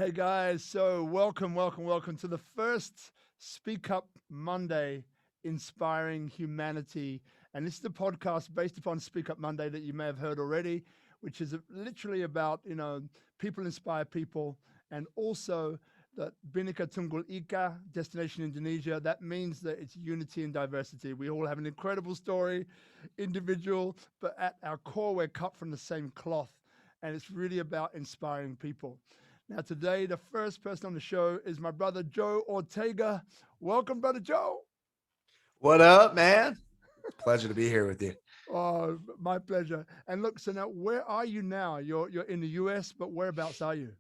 Hey guys, so welcome to the first SpeakuP Monday, Inspiring Humanity. And this is the podcast based upon SpeakuP Monday that you may have heard already, which is literally about, people inspire people, and also that Bhinneka Tunggal Ika, Destination Indonesia. That means that it's unity and diversity. We all have an incredible story, individual, but at our core, we're cut from the same cloth. And it's really about inspiring people. Now, today, the first person on the show is my brother, Joe Ortega. Welcome, brother Joe. What up, man? Pleasure to be here with you. Oh, my pleasure. And look, so now, where are you now? You're in the US, but whereabouts are you?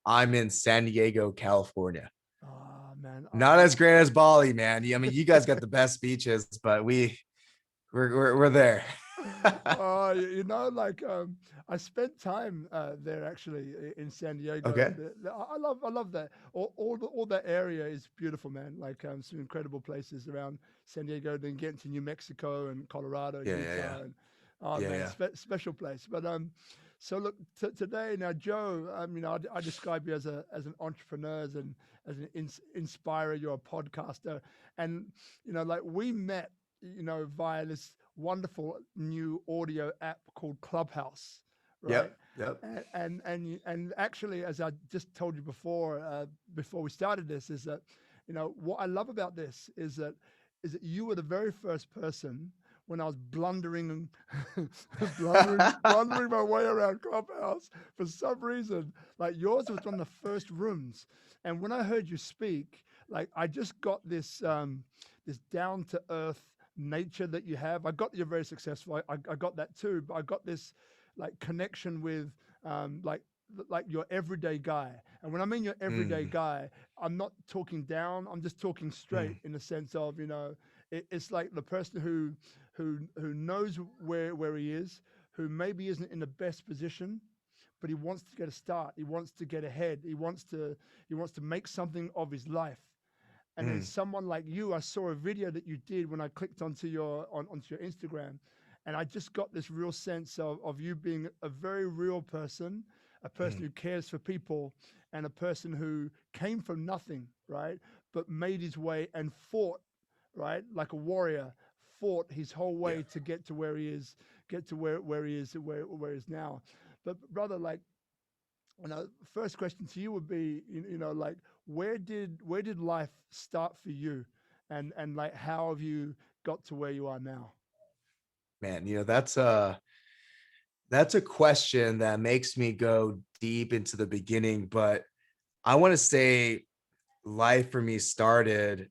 I'm in San Diego, California. Oh, man. Not as great as Bali, man. I mean, you guys got the best beaches, but we're there. Oh, I spent time there actually in San Diego. Okay. I love that. All that area is beautiful, man. Like some incredible places around San Diego. Then getting to New Mexico and Colorado, Yeah, yeah, yeah. Utah, and oh Yeah, man, yeah. special place. But so look today now, Joe. I describe you as an entrepreneur, as an inspirer. You're a podcaster, and like we met, via this wonderful new audio app called Clubhouse, right? Yep, yep. And actually, as I just told you before we started this, is that what I love about this is that you were the very first person when I was blundering blundering my way around Clubhouse for some reason. Like yours was one of the first rooms, and when I heard you speak, like I just got this down to earth nature that you have. I got that you're very successful. I got that too, but I got this like connection with um, like your everyday guy. And when I mean your everyday Mm, guy, I'm not talking down. I'm just talking straight mm, in the sense of it's like the person who knows where he is, who maybe isn't in the best position, but he wants to get a start. He wants to get ahead. He wants to make something of his life. And then mm, someone like you, I saw a video that you did when I clicked onto your Instagram, and I just got this real sense of you being a very real person, a person mm. who cares for people, and a person who came from nothing, right? But made his way and fought, right? Like a warrior, fought his whole Yeah. way to get to where he is, get to where he is, where he is now. But brother, like, first question to you would be, like, where did life start for you, and like, how have you got to where you are now? Man, that's a question that makes me go deep into the beginning, but I want to say life for me started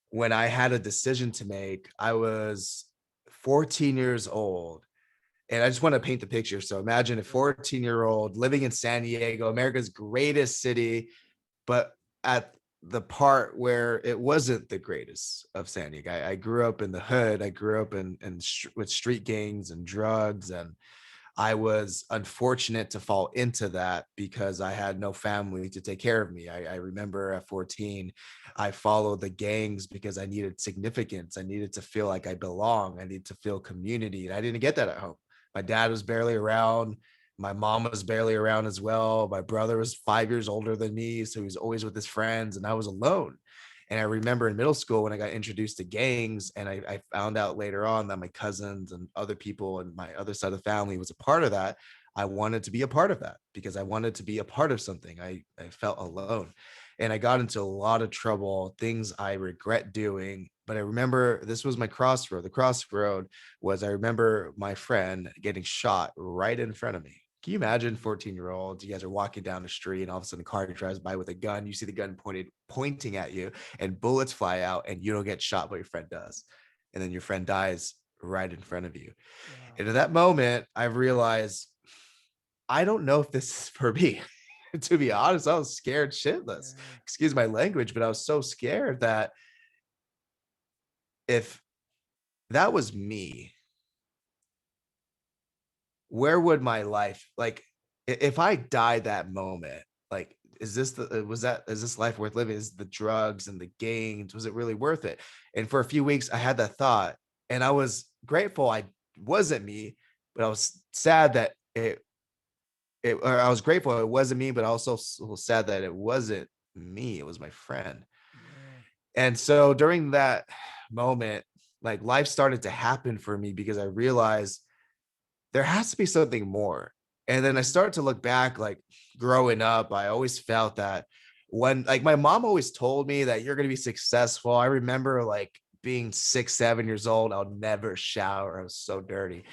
when I had a decision to make. I was 14 years old. And I just want to paint the picture. So imagine a Yeah. 14-year-old living in San Diego, America's greatest city, but at the part where it wasn't the greatest of San Diego. I grew up in the hood. I grew up with street gangs and drugs, and I was unfortunate to fall into that because I had no family to take care of me. I remember at 14, I followed the gangs because I needed significance. I needed to feel like I belong. I needed to feel community. And I didn't get that at home. My dad was barely around. My mom was barely around as well. My brother was 5 years older than me. So he was always with his friends, and I was alone. And I remember in middle school when I got introduced to gangs, and I found out later on that my cousins and other people and my other side of the family was a part of that. I wanted to be a part of that because I wanted to be a part of something. I felt alone. And I got into a lot of trouble, things I regret doing. But I remember this was my crossroad. The crossroad was, I remember my friend getting shot right in front of me. Can you imagine 14-year-olds? You guys are walking down the street, and all of a sudden a car drives by with a gun. You see the gun pointing at you, and bullets fly out, and you don't get shot, but your friend does. And then your friend dies right in front of you. Wow. And in that moment, I realized I don't know if this is for me. To be honest, I was scared shitless. Yeah. Excuse my language, but I was so scared that if that was me, where would my life, like, if I died that moment, like, is this life worth living? Is the drugs and the gangs, was it really worth it? And for a few weeks I had that thought, and I was grateful I wasn't me, but I was sad that or I was grateful it wasn't me, but also so sad that it wasn't me. It was my friend. Yeah. And so during that moment, like life started to happen for me because I realized there has to be something more. And then I started to look back, like growing up, I always felt that when, like, my mom always told me that you're going to be successful. I remember like being 6, 7 years old, I'll never shower. I was so dirty.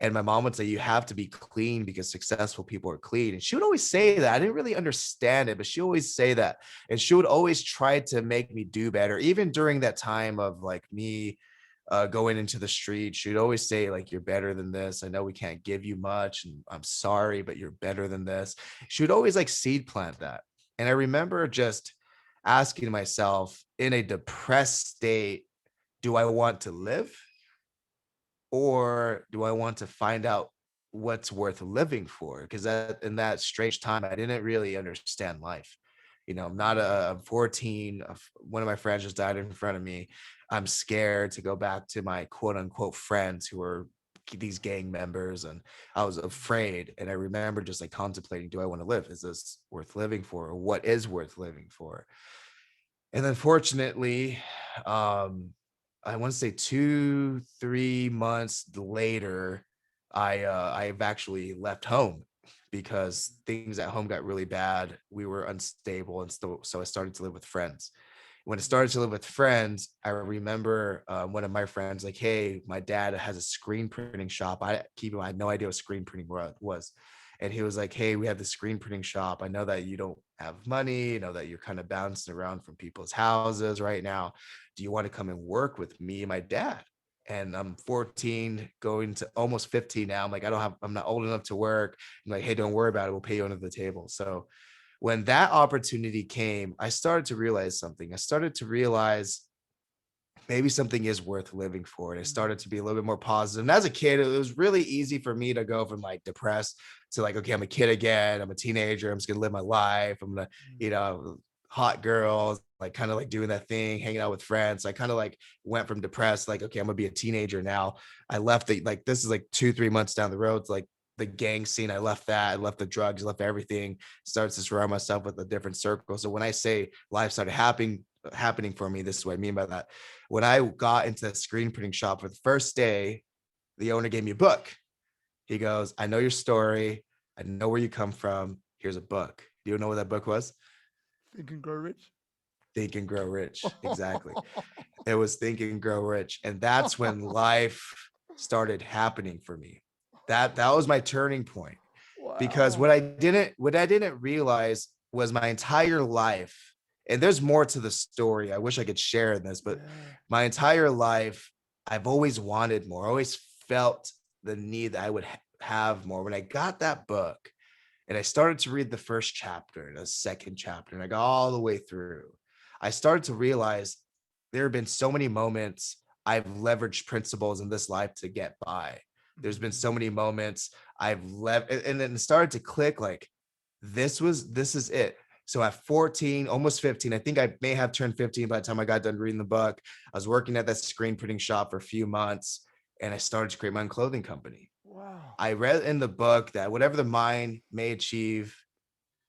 And my mom would say, you have to be clean because successful people are clean. And she would always say that. I didn't really understand it, but she always say that. And she would always try to make me do better. Even during that time of like me going into the street, she'd always say, like, you're better than this. I know we can't give you much and I'm sorry, but you're better than this. She would always like seed plant that. And I remember just asking myself in a depressed state, do I want to live? Or do I want to find out what's worth living for? Because that in that strange time, I didn't really understand life. I'm 14. One of my friends just died in front of me. I'm scared to go back to my quote unquote friends who were these gang members, and I was afraid. And I remember just like contemplating, do I want to live? Is this worth living for? Or what is worth living for? And then fortunately, I want to say 2, 3 months later, I've actually left home because things at home got really bad. We were unstable, and so I started to live with friends. When I started to live with friends, I remember one of my friends like, "Hey, my dad has a screen printing shop." I had no idea what screen printing was. And he was like, "Hey, we have the screen printing shop. I know that you don't have money, you know that you're kind of bouncing around from people's houses right now. Do you want to come and work with me and my dad?" And I'm 14, going to almost 15 now. I'm like, I'm not old enough to work. I'm like, "Hey, don't worry about it. We'll pay you under the table." So when that opportunity came, I started to realize something. I started to realize maybe something is worth living for. And I started to be a little bit more positive. And as a kid, it was really easy for me to go from like depressed to like, okay, I'm a kid again. I'm a teenager. I'm just gonna live my life. I'm gonna, hot girls, like kind of like doing that thing, hanging out with friends. So I kind of like went from depressed, like, okay, I'm gonna be a teenager now. I left this is like 2, 3 months down the road. It's like the gang scene. I left that. I left the drugs, I left everything. Started to surround myself with a different circle. So when I say life started happening for me, this is what I mean by that. When I got into the screen printing shop for the first day, the owner gave me a book. He goes, "I know your story. I know where you come from. Here's a book." Do you know what that book was? Think and Grow Rich. Think and Grow Rich. Exactly. It was Think and Grow Rich. And that's when life started happening for me. That was my turning point. Because Wow. what I didn't realize was my entire life, and there's more to the story. I wish I could share this, but Yeah. my entire life, I've always wanted more. I always felt the need that I would have more. When I got that book and I started to read the first chapter, the second chapter, and I got all the way through, I started to realize there have been so many moments I've leveraged principles in this life to get by. There's been so many moments I've left, and then it started to click like this is it. So at 14, almost 15, I think I may have turned 15 by the time I got done reading the book. I was working at that screen printing shop for a few months, and I started to create my own clothing company. Wow. I read in the book that whatever the mind may achieve,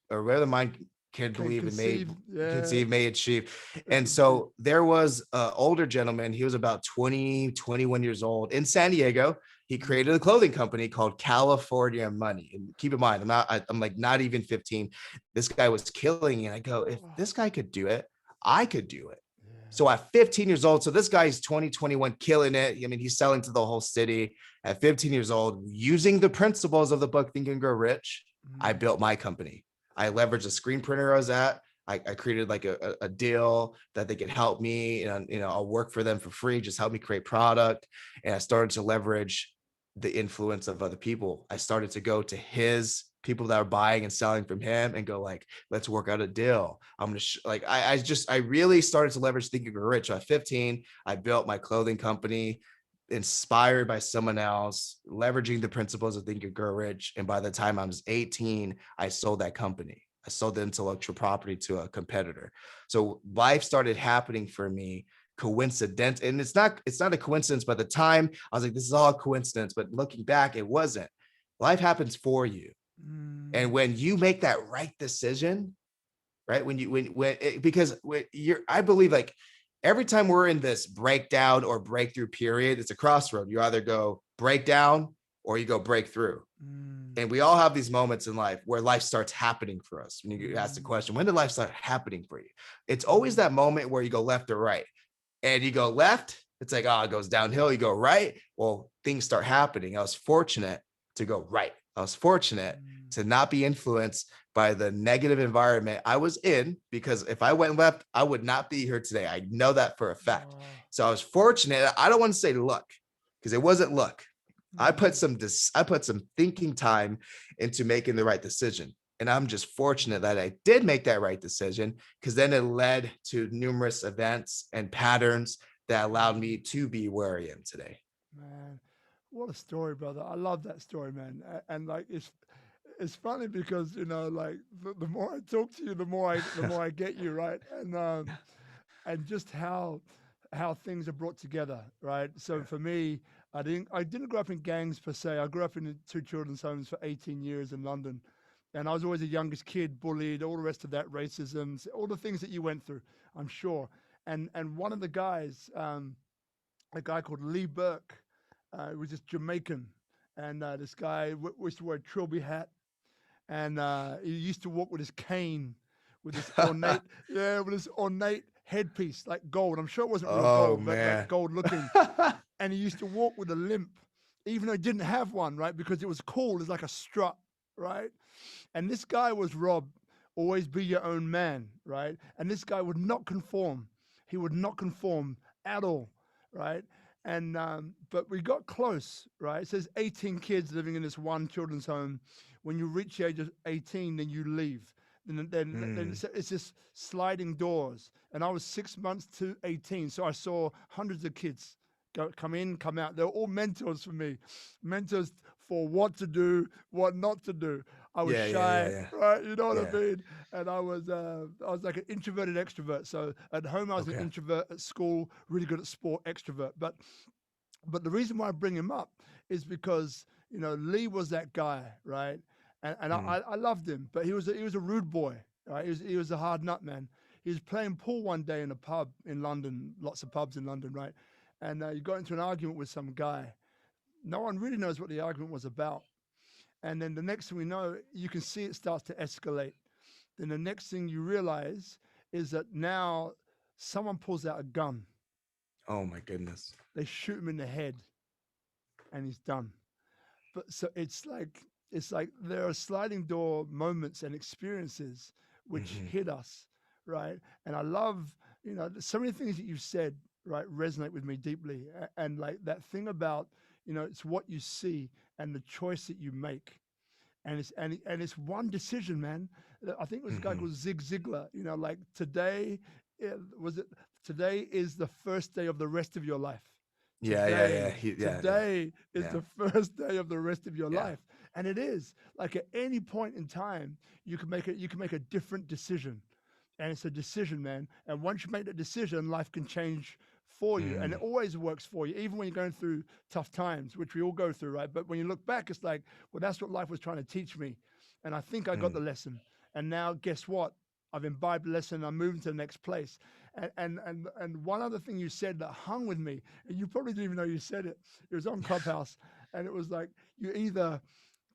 or whatever the mind can Can believe and may conceive. Yeah. conceive, may achieve. That's And so true. so there was an older gentleman. He was about 20, 21 years old in San Diego. He created a clothing company called California Money. And keep in mind, I'm like not even 15. This guy was killing it. And I go, if this guy could do it, I could do it. Yeah. So at 15 years old, so this guy's 2021 killing it. I mean, he's selling to the whole city. At 15 years old, using the principles of the book Think and Grow Rich, I built my company. I leveraged the screen printer I was at. I created like a deal that they could help me, and I'll work for them for free, just help me create product. And I started to leverage the influence of other people. I started to go to his people that are buying and selling from him and go like, let's work out a deal. I'm gonna I really started to leverage Think and Grow Rich. At 15, I built my clothing company inspired by someone else, leveraging the principles of Think and Grow Rich. And by the time I was 18, I sold that company. I sold the intellectual property to a competitor. So life started happening for me coincident. And it's not a coincidence. By the time I was like, this is all a coincidence, but looking back, it wasn't. Life happens for you. And when you make that right decision, right? I believe like every time we're in this breakdown or breakthrough period, it's a crossroad. You either go breakdown or you go breakthrough. And we all have these moments in life where life starts happening for us. When you ask the question, when did life start happening for you? It's always that moment where you go left or right. And you go left, it's like, oh, it goes downhill. You go right, well, things start happening. I was fortunate to go right. I was fortunate to not be influenced by the negative environment I was in, because if I went left, I would not be here today. I know that for a fact. So I was fortunate. I don't want to say luck, because it wasn't luck. I put some thinking time into making the right decision. And I'm just fortunate that I did make that right decision, because then it led to numerous events and patterns that allowed me to be where I am today. Man, what a story, brother. I love that story, man. And like it's funny because, you know, like the more I talk to you, the more I get you, right? And just how things are brought together, right? So for me, I didn't grow up in gangs per se. I grew up in two children's homes for 18 years in London. And I was always the youngest kid, bullied, all the rest of that, racism, all the things that you went through, I'm sure. And one of the guys, a guy called Lee Burke, was just Jamaican. And this guy used to wear a trilby hat. And he used to walk with his cane, with this ornate headpiece, like gold. I'm sure it wasn't real gold, but like gold looking. And he used to walk with a limp, even though he didn't have one, right? Because it was cool. It's like a strut, right? And this guy was Rob, always be your own man, right? And this guy would not conform. He would not conform at all, right? And but we got close, right? It says 18 kids living in this one children's home. When you reach the age of 18, then you leave. Then it's just sliding doors. And I was 6 months to 18, so I saw hundreds of kids come in, come out. They're all mentors for me, mentors for what to do, what not to do. I was shy, right? You know what I mean? And I was like an introverted extrovert. So at home, I was an introvert. At school, really good at sport, extrovert. But the reason why I bring him up is because, you know, Lee was that guy, right? And I loved him, but he was a rude boy, right? He was a hard nut, man. He was playing pool one day in a pub in London, lots of pubs in London, right? And he got into an argument with some guy. No one really knows what the argument was about. And then the next thing we know, you can see it starts to escalate. Then the next thing you realize is that now someone pulls out a gun. Oh my goodness. They shoot him in the head and he's done. But so it's like there are sliding door moments and experiences which hit us, right? And I love, you know, so many things that you've said, right, resonate with me deeply. And like that thing about, you know, it's what you see and the choice that you make. And it's one decision, man. I think it was a guy called Zig Ziglar, you know, like today is the first day of the rest of your life. Today is the first day of the rest of your life. And it is. Like at any point in time, you can make a different decision. And it's a decision, man. And once you make that decision, life can change for you. And it always works for you, even when you're going through tough times, which we all go through, right? But when you look back, it's like, well, that's what life was trying to teach me. And I think I got the lesson. And now guess what? I've imbibed the lesson. I'm moving to the next place. And one other thing you said that hung with me, and you probably didn't even know you said it. It was on Clubhouse. And it was like, you either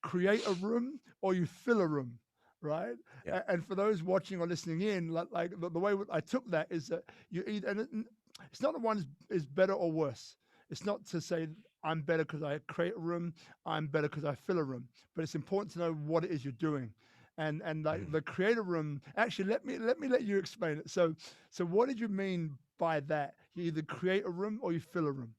create a room or you fill a room. Right. Yeah. And for those watching or listening in, like the way I took that is that you either, and it's not that one is better or worse. It's not to say I'm better because I create a room, I'm better because I fill a room, but it's important to know what it is you're doing. And like the creator room, actually, let me let you explain it. So what did you mean by that? You either create a room or you fill a room.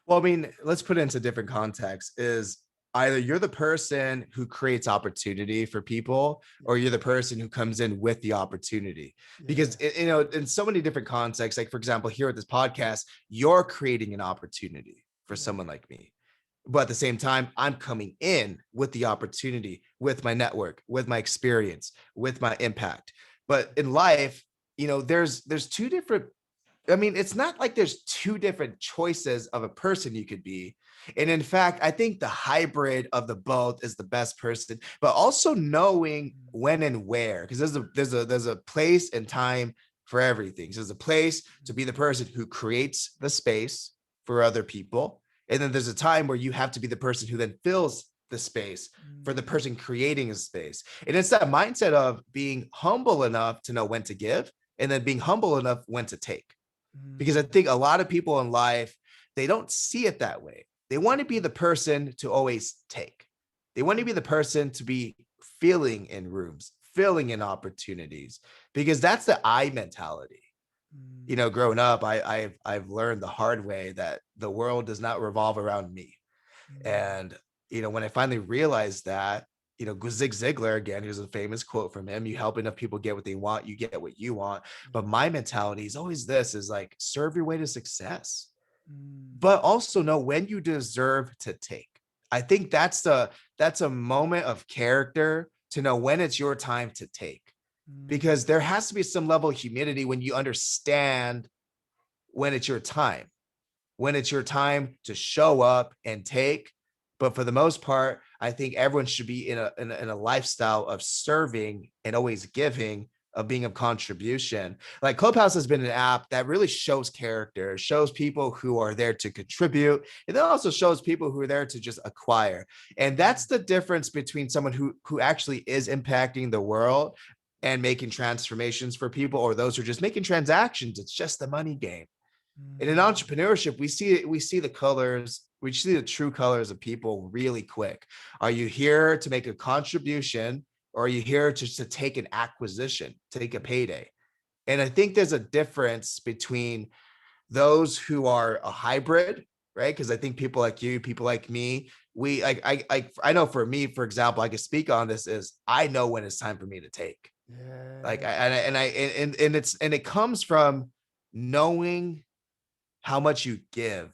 Well, I mean, let's put it into different context. Is either you're the person who creates opportunity for people, or you're the person who comes in with the opportunity. Because, you know, in so many different contexts, like for example, here at this podcast, you're creating an opportunity for someone like me. But at the same time, I'm coming in with the opportunity, with my network, with my experience, with my impact. But in life, you know, there's two different, I mean, it's not like there's two different choices of a person you could be. And in fact, I think the hybrid of the both is the best person, but also knowing when and where, because there's a place and time for everything. So there's a place to be the person who creates the space for other people. And then there's a time where you have to be the person who then fills the space for the person creating a space. And it's that mindset of being humble enough to know when to give, and then being humble enough when to take. Because I think a lot of people in life, they don't see it that way. They want to be the person to always take. They want to be the person to be filling in rooms, filling in opportunities, because that's the I mentality. You know, growing up, I've learned the hard way that the world does not revolve around me. And, you know, when I finally realized that, you know, Zig Ziglar, again, here's a famous quote from him: you help enough people get what they want, you get what you want. But my mentality is always this, is like, serve your way to success, but also know when you deserve to take. I think that's a moment of character, to know when it's your time to take, because there has to be some level of humility when you understand when it's your time, to show up and take. But for the most part, I think everyone should be in a lifestyle of serving and always giving, of being of contribution. Like Clubhouse has been an app that really shows character, shows people who are there to contribute, and then also shows people who are there to just acquire. And that's the difference between someone who actually is impacting the world and making transformations for people, or those who are just making transactions. It's just the money game. And in entrepreneurship, we see the colors, we see the true colors of people really quick. Are you here to make a contribution, or are you here just to take an acquisition, take a payday? And I think there's a difference between those who are a hybrid, right? Because I think people like you, people like me, we I know for me, for example, I can speak on this, is I know when it's time for me to take. Like and it comes from knowing how much you give,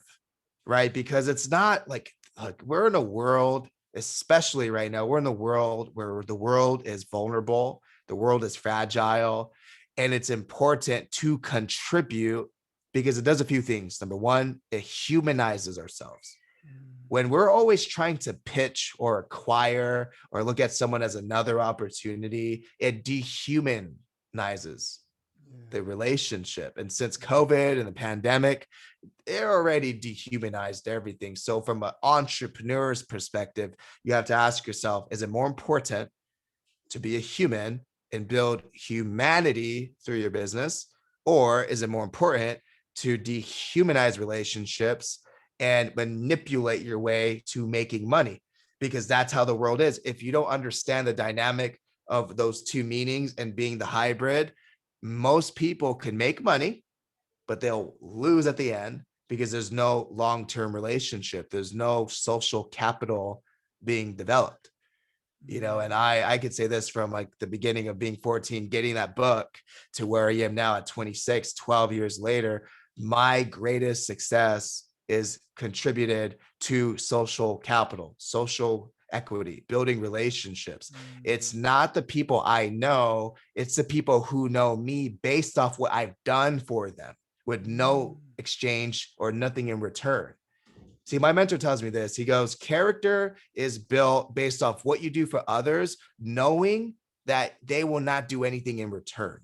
right? Because it's not like we're in a world, especially right now, we're in a world where the world is vulnerable, the world is fragile, and it's important to contribute, because it does a few things. Number one, it humanizes ourselves. When we're always trying to pitch or acquire or look at someone as another opportunity, it dehumanizes the relationship. And since COVID and the pandemic, it already dehumanized everything. So from an entrepreneur's perspective, you have to ask yourself, is it more important to be a human and build humanity through your business, or is it more important to dehumanize relationships and manipulate your way to making money? Because that's how the world is. If you don't understand the dynamic of those two meanings and being the hybrid, most people can make money, but they'll lose at the end, because there's no long-term relationship. There's no social capital being developed. You know, and I could say this from like the beginning of being 14, getting that book, to where I am now at 26, 12 years later. My greatest success is contributed to social capital, social equity, building relationships. It's not the people I know, it's the people who know me based off what I've done for them, with no exchange or nothing in return. See, my mentor tells me this. He goes, character is built based off what you do for others, knowing that they will not do anything in return.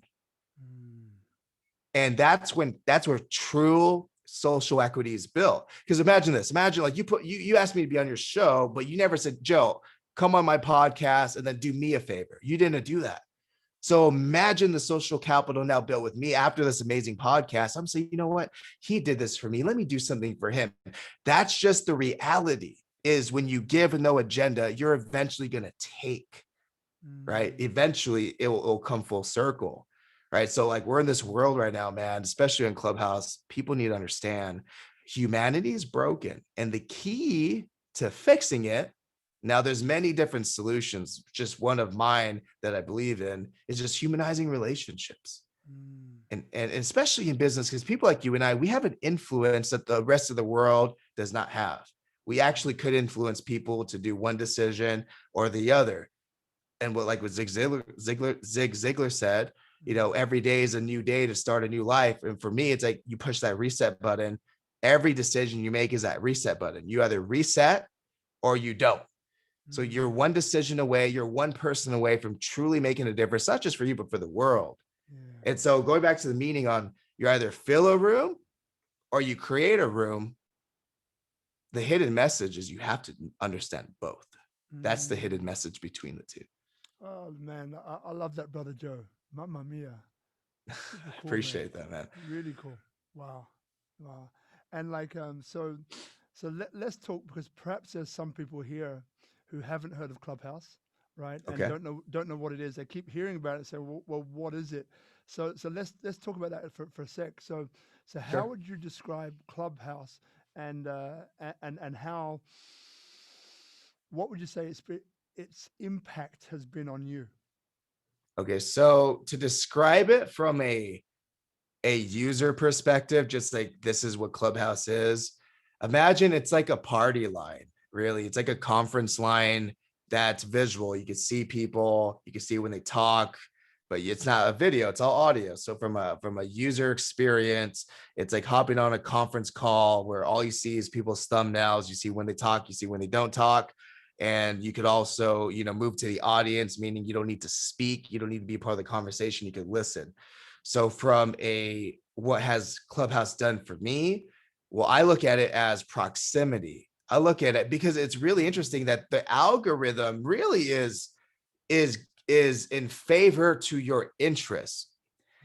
And that's where true social equity is built. Because imagine this. Imagine like you asked me to be on your show, but you never said, Joe, come on my podcast and then do me a favor. You didn't do that. So imagine the social capital now built with me after this amazing podcast. I'm saying, you know what? He did this for me. Let me do something for him. That's just the reality, is when you give no agenda, you're eventually going to take, right? Eventually it will come full circle, right? So like we're in this world right now, man, especially on Clubhouse, people need to understand humanity is broken. And the key to fixing it, now, there's many different solutions. Just one of mine that I believe in is just humanizing relationships. And especially in business, because people like you and I, we have an influence that the rest of the world does not have. We actually could influence people to do one decision or the other. And what Zig Ziglar said, you know, every day is a new day to start a new life. And for me, it's like you push that reset button every decision you make is that reset button. You either reset or you don't. So you're one decision away, you're one person away from truly making a difference, not just for you, but for the world. Yeah. And so going back to the meaning on, you either fill a room or you create a room. The hidden message is you have to understand both. That's the hidden Mm. message between the two. Oh man, I love that, brother Joe. Mamma mia. Super cool, man. Appreciate that, man. Really cool. Wow. Wow. And like let's talk, because perhaps there's some people here who haven't heard of Clubhouse, right? And Okay. don't know what it is. They keep hearing about it and say, well, what is it? So let's talk about that for a sec. So how Sure. would you describe Clubhouse, and and how, what would you say its impact has been on you? Okay. So to describe it from a user perspective, just like this is what Clubhouse is. Imagine it's like a party line, really. It's like a conference line that's visual. You can see people, you can see when they talk, but it's not a video, it's all audio. So from a user experience, it's like hopping on a conference call where all you see is people's thumbnails. You see when they talk, you see when they don't talk. And you could also, move to the audience, meaning you don't need to speak, you don't need to be part of the conversation, you could listen. So from what has Clubhouse done for me? Well, I look at it as proximity. I look at it because it's really interesting that the algorithm really is is in favor to your interests.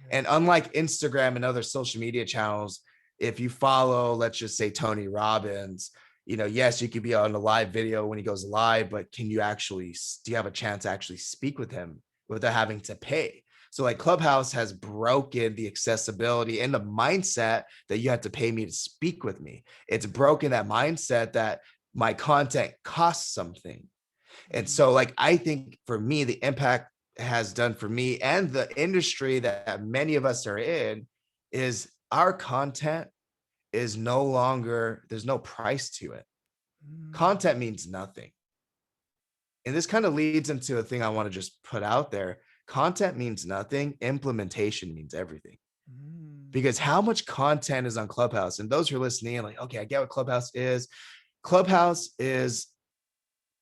Yeah. And unlike Instagram and other social media channels, if you follow, let's just say Tony Robbins, yes, you could be on a live video when he goes live, but do you have a chance to actually speak with him without having to pay? So like Clubhouse has broken the accessibility and the mindset that you have to pay me to speak with me. It's broken that mindset that my content costs something. And Mm. so like I think for me, the impact has done for me and the industry that many of us are in is our content is no longer, there's no price to it. Mm. Content means nothing. And this kind of leads into a thing I want to just put out there. Content means nothing. Implementation means everything. Mm. Because how much content is on Clubhouse? And those who are listening, like, okay, I get what Clubhouse is. Clubhouse is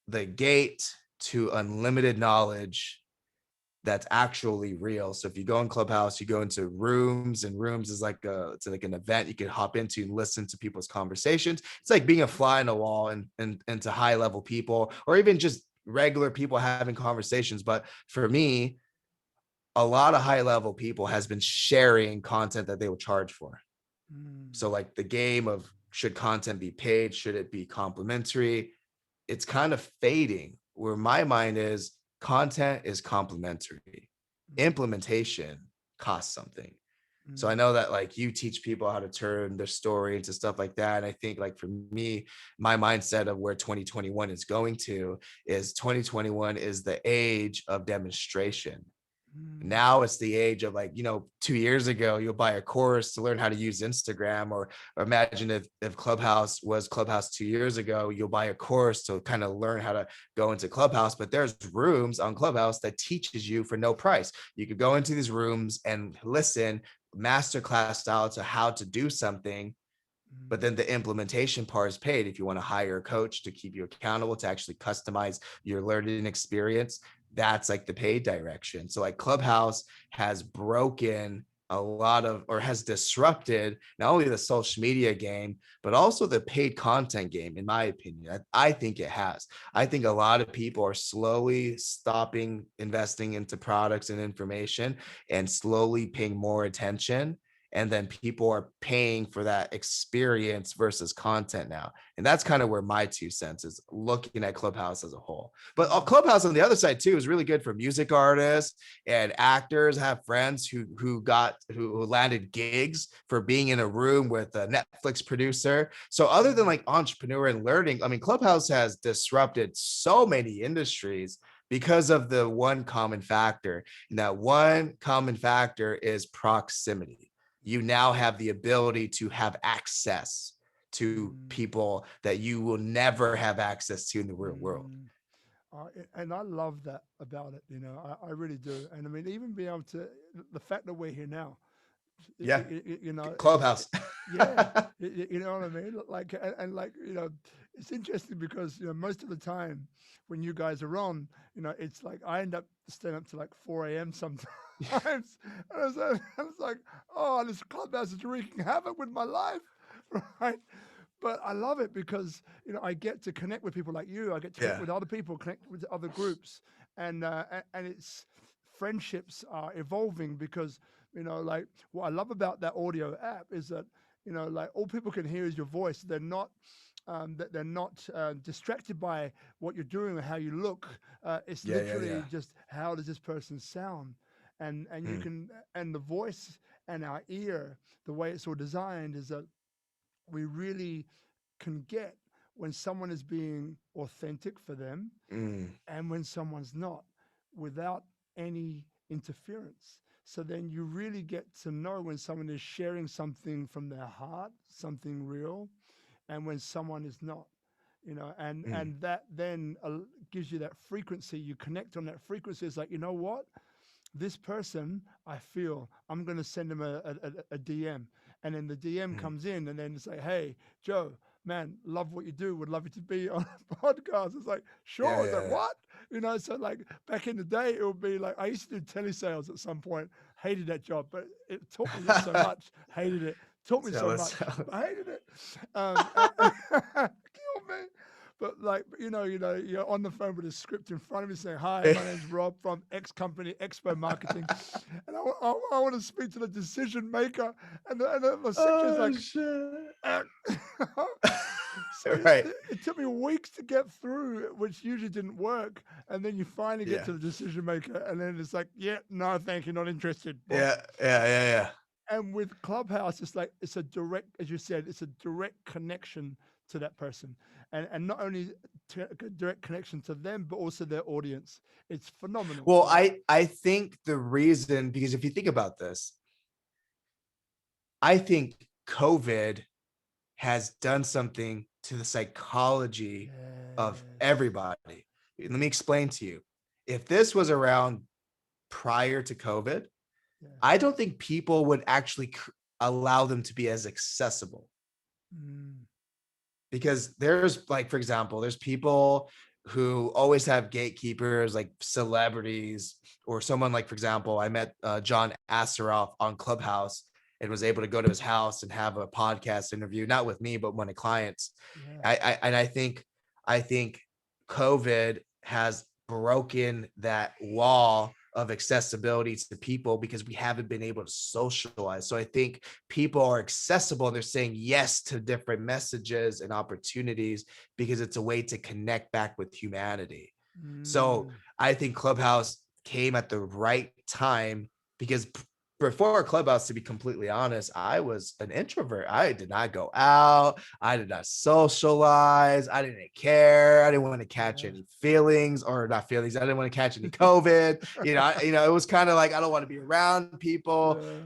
the gate to unlimited knowledge that's actually real. So if you go in Clubhouse, you go into rooms, and rooms is it's like an event you can hop into and listen to people's conversations. It's like being a fly on a wall and to high level people, or even just regular people having conversations. But for me, a lot of high level people has been sharing content that they will charge for. Mm. So like the game of, should content be paid? Should it be complimentary? It's kind of fading, where my mind is content is complimentary. Mm. Implementation costs something. So I Mm. know that like you teach people how to turn their story into stuff like that. And I think like for me, my mindset of where 2021 is going to is 2021 is the age of demonstration. Mm. Now it's the age of like, 2 years ago, you'll buy a course to learn how to use Instagram, or imagine if Clubhouse was Clubhouse 2 years ago, you'll buy a course to kind of learn how to go into Clubhouse. But there's rooms on Clubhouse that teaches you for no price. You could go into these rooms and listen masterclass style to how to do something. But Mm. then the implementation part is paid. If you want to hire a coach to keep you accountable, to actually customize your learning experience, that's like the paid direction. So like Clubhouse has broken a lot of, or has disrupted not only the social media game, but also the paid content game, in my opinion. I think it has. I think a lot of people are slowly stopping investing into products and information and slowly paying more attention, and then people are paying for that experience versus content now. And that's kind of where my 2 cents is, looking at Clubhouse as a whole. But Mm. Clubhouse on the other side too is really good for music artists and actors. I have friends who landed gigs for being in a room with a Netflix producer. So other than Mm. like entrepreneur and learning, I mean, Clubhouse has disrupted so many industries because of the one common factor. And that one common factor is proximity. You now have the ability to have access to Mm. people that you will never have access to in the real world. Mm. And I love that about it. I really do. And I mean, even being able to, the fact that we're here now, Yeah. You know, Clubhouse. yeah, you know what I mean? Like, and like, you know, it's interesting because, you know, most of the time when you guys are on, you know, it's like I end up staying up to like 4 a.m. sometimes. And I was like, oh, this Clubhouse is wreaking havoc with my life, right? But I love it because, you know, I get to connect with people like you. I get to connect Yeah. with other people, connect with other groups, and it's friendships are evolving because, you know, like what I love about that audio app is that, you know, like all people can hear is your voice. They're not that they're not distracted by what you're doing or how you look. It's Yeah. Yeah. Yeah. literally just how does this person sound, and you Mm, can, and the voice and our ear, the way it's all designed is that we really can get when someone is being authentic for them mm. and when someone's not, without any interference. So then you really get to know when someone is sharing something from their heart, something real, and when someone is not. You know, Mm. and that then gives you that frequency. You connect on that frequency. It's like, you know what, this person, I feel I'm going to send him a DM. And then the DM Mm. comes in and then say, hey, Joe, man, love what you do. Would love you to be on a podcast. It's like, Yeah. sure. It's like, Yeah. what? You know, so like back in the day, it would be like, I used to do telesales at some point, hated that job, but it taught me so Yeah. much, hated it, taught me so Jealous. much, but I hated it. Killed me. But like, you're on the phone with a script in front of you saying, hi, my name's Rob from X company, Expo Marketing. And I want to speak to the decision maker. And the secretary's Oh like, shit. "Eh." So Right. it took me weeks to get through, which usually didn't work. And then you finally get Yeah. to the decision maker. And then it's like, yeah, no, thank you, not interested. Boom. Yeah. Yeah. Yeah. Yeah. And with Clubhouse, it's like it's a direct, as you said, it's a direct connection to that person, and not only a direct connection to them, but also their audience. It's phenomenal. Well, Like, I think the reason, because if you think about this, I think COVID has done something to the psychology of yes, everybody. Let me explain to you. If this was around prior to COVID, yeah, I don't think people would actually allow them to be as accessible, mm, because there's, like, for example, there's people who always have gatekeepers, like celebrities, or someone like, for example, I met John Asseroff on Clubhouse and was able to go to his house and have a podcast interview, not with me, but one of clients. yeah, And I think COVID has broken that wall of accessibility to people because we haven't been able to socialize. So I think people are accessible and they're saying yes to different messages and opportunities because it's a way to connect back with humanity. So mm, I think Clubhouse came at the right time, because before Clubhouse, to be completely honest, I was an introvert. I did not go out. I did not socialize. I didn't care. I didn't want to catch yeah, any feelings, or not feelings. I didn't want to catch any COVID. It was kind of like, I don't want to be around people. yeah,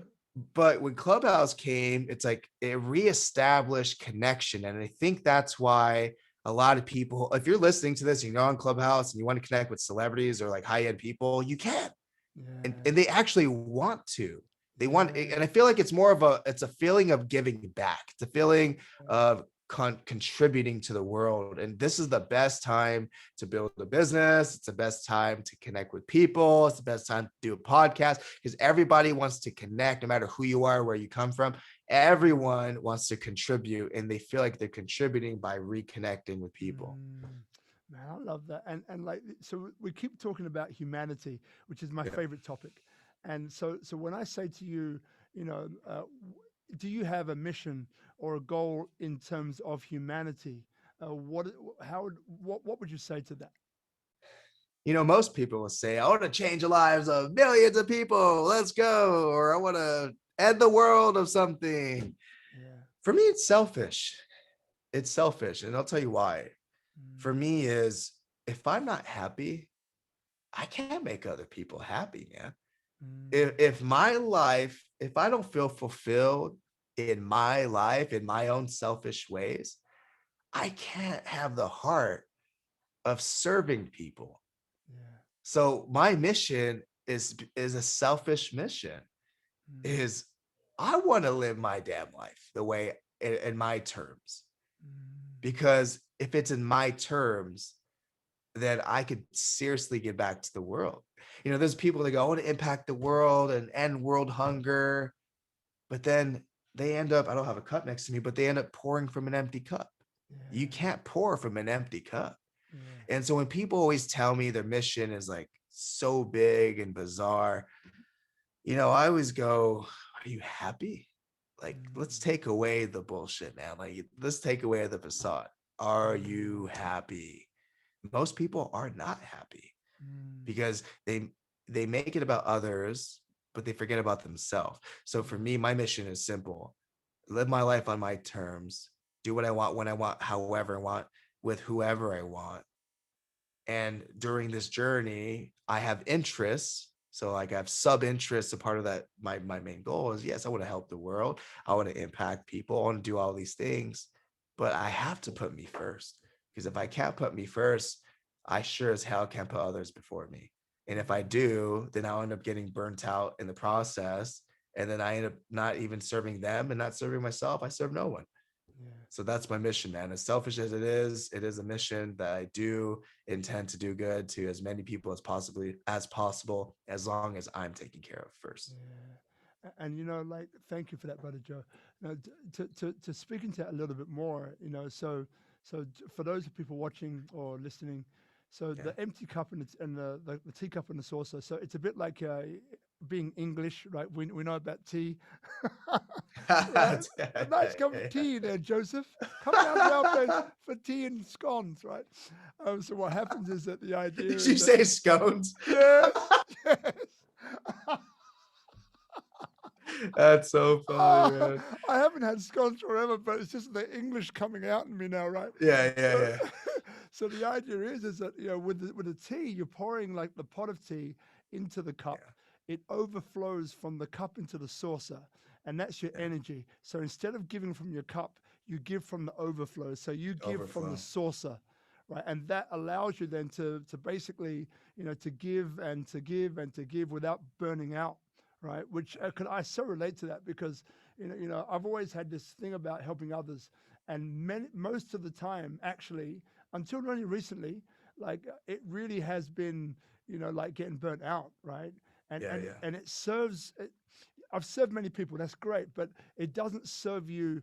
But when Clubhouse came, it's like it reestablished connection. And I think that's why a lot of people, if you're listening to this, on Clubhouse and you want to connect with celebrities or like high-end people, you can. yeah, And they actually want to. They want, yeah, and I feel like it's a feeling of giving back. It's a feeling of contributing to the world. And this is the best time to build a business. It's the best time to connect with people. It's the best time to do a podcast, because everybody wants to connect, no matter who you are, where you come from. Everyone wants to contribute, and they feel like they're contributing by reconnecting with people. mm. Man, I love that. And like, so we keep talking about humanity, which is my Yeah. favorite topic. And so when I say to you, do you have a mission or a goal in terms of humanity? What would you say to that? Most people will say, I want to change the lives of millions of people. Let's go. Or I want to end the world of something. Yeah. For me, it's selfish. It's selfish. And I'll tell you why. For Mm, me is, if I'm not happy, I can't make other people happy, man. If, mm, if my life, if I don't feel fulfilled in my life, in my own selfish ways, I can't have the heart of serving people. yeah. So my mission is a selfish mission. Mm, Is I want to live my damn life the way in my terms, Mm. because if it's in my terms, then I could seriously give back to the world. There's people that go, I want to impact the world and end world hunger. But then they end up, I don't have a cup next to me, but they end up pouring from an empty cup. You Yeah. can't pour from an empty cup. Yeah. And so when people always tell me their mission is like so big and bizarre, I always go, are you happy? Like, let's Mm. take away the bullshit, man. Like, let's take away the facade. Are you happy? Most people are not happy Mm. because they make it about others, but they forget about themselves. So for me, my mission is simple: live my life on my terms, do what I want, when I want, however I want, with whoever I want. And during this journey, I have interests. So like I have sub interests. A part of that, my main goal is, yes, I want to help the world. I want to impact people. I want to do all these things, but I have to put me first, because if I can't put me first, I sure as hell can't put others before me. And if I do, then I'll end up getting burnt out in the process. And then I end up not even serving them and not serving myself. I serve no one. Yeah. So that's my mission, man. As selfish as it is a mission that I do intend to do good to as many people as possible, as long as I'm taken care of first. Yeah. And like, thank you for that, brother Joe. To speak into that a little bit more, for those of people watching or listening, so Yeah. the empty cup and the teacup and the saucer. So it's a bit like being English, right? We know about tea, right? A nice cup of tea there, Joseph. Come down to our place for tea and scones, right? So what happens is that the idea Did you is that say scones? yes, yes. That's so funny, man. I haven't had scones forever, but it's just the English coming out in me now, right? Yeah, yeah, So, yeah. so the idea is that with the tea, you're pouring like the pot of tea into the cup. Yeah. It overflows from the cup into the saucer, and that's your Yeah. energy. So instead of giving from your cup, you give from the overflow. So you give from the Overflow. saucer, right? And that allows you then to basically to give and to give and to give without burning out, right? Which I so relate to that because I've always had this thing about helping others, and most of the time, actually, until only recently, like it really has been like getting burnt out, right? And Yeah, and yeah. and it serves. I've served many people, that's great, but it doesn't serve you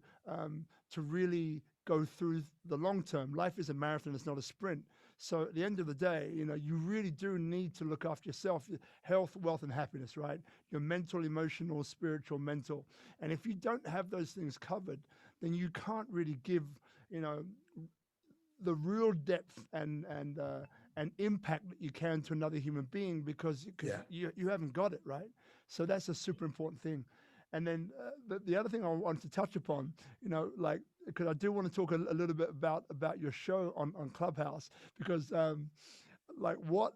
to really go through the long term. Life is a marathon; it's not a sprint. So at the end of the day, you really do need to look after yourself, your health, wealth, and happiness, right? Your mental, emotional, spiritual, mental. And if you don't have those things covered, then you can't really give, you know, the real depth and impact that you can to another human being because Yeah. you haven't got it right. So that's a super important thing. And then the other thing I wanted to touch upon, like because I do want to talk a little bit about your show on Clubhouse because like what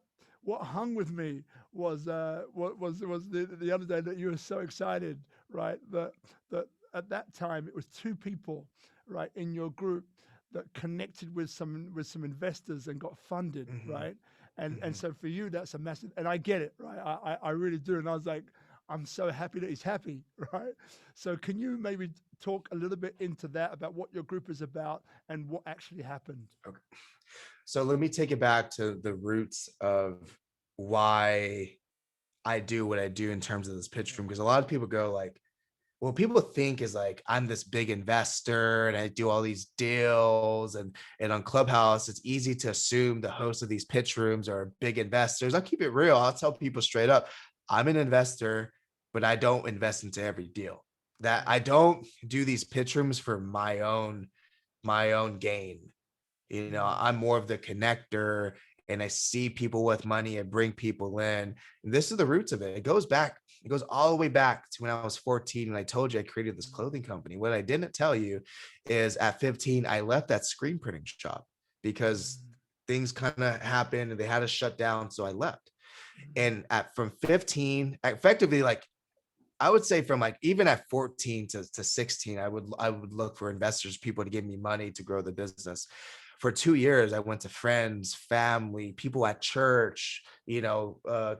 hung with me was what was the other day that you were so excited, right? That at that time it was two people, right, in your group that connected with some investors and got funded, Hmm. right? And Hmm. so for you that's a massive, and I get it, right? I really do, and I was like, I'm so happy that he's happy, right? So can you maybe talk a little bit into that about what your group is about and what actually happened? Okay. So let me take it back to the roots of why I do what I do in terms of this pitch room. Because a lot of people go like, what people think is like I'm this big investor and I do all these deals, and on Clubhouse it's easy to assume the hosts of these pitch rooms are big investors. I'll keep it real. I'll tell people straight up, I'm an investor, but I don't invest into every deal. That I don't do these pitch rooms for my own gain. I'm more of the connector, and I see people with money and bring people in. And this is the roots of it. It goes all the way back to when I was 14. And I told you I created this clothing company. What I didn't tell you is at 15, I left that screen printing shop because things kind of happened and they had to shut down. So I left. And from 15, effectively, like I would say from like even at 14 to 16, I would look for investors, people to give me money to grow the business. For 2 years, I went to friends, family, people at church,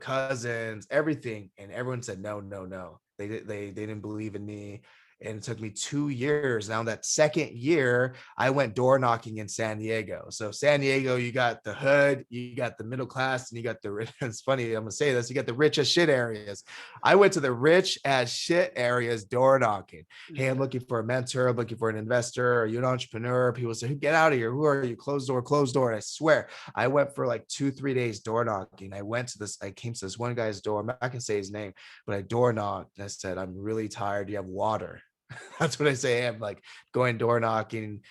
cousins, everything. And everyone said, no, no, no. They didn't believe in me. And it took me 2 years. Now that second year, I went door knocking in San Diego. So San Diego, you got the hood, you got the middle class, and you got the rich. It's funny, I'm gonna say this, you got the rich as shit areas. I went to the rich as shit areas door knocking. Hey, I'm looking for a mentor, I'm looking for an investor. Are you an entrepreneur? People say, get out of here. Who are you? Closed door, closed door. And I swear, I went for like 2-3 days door knocking. I came to this one guy's door. I'm not gonna say his name, but I door knocked and I said, I'm really tired. Do you have water? That's what I say. I'm like going door knocking.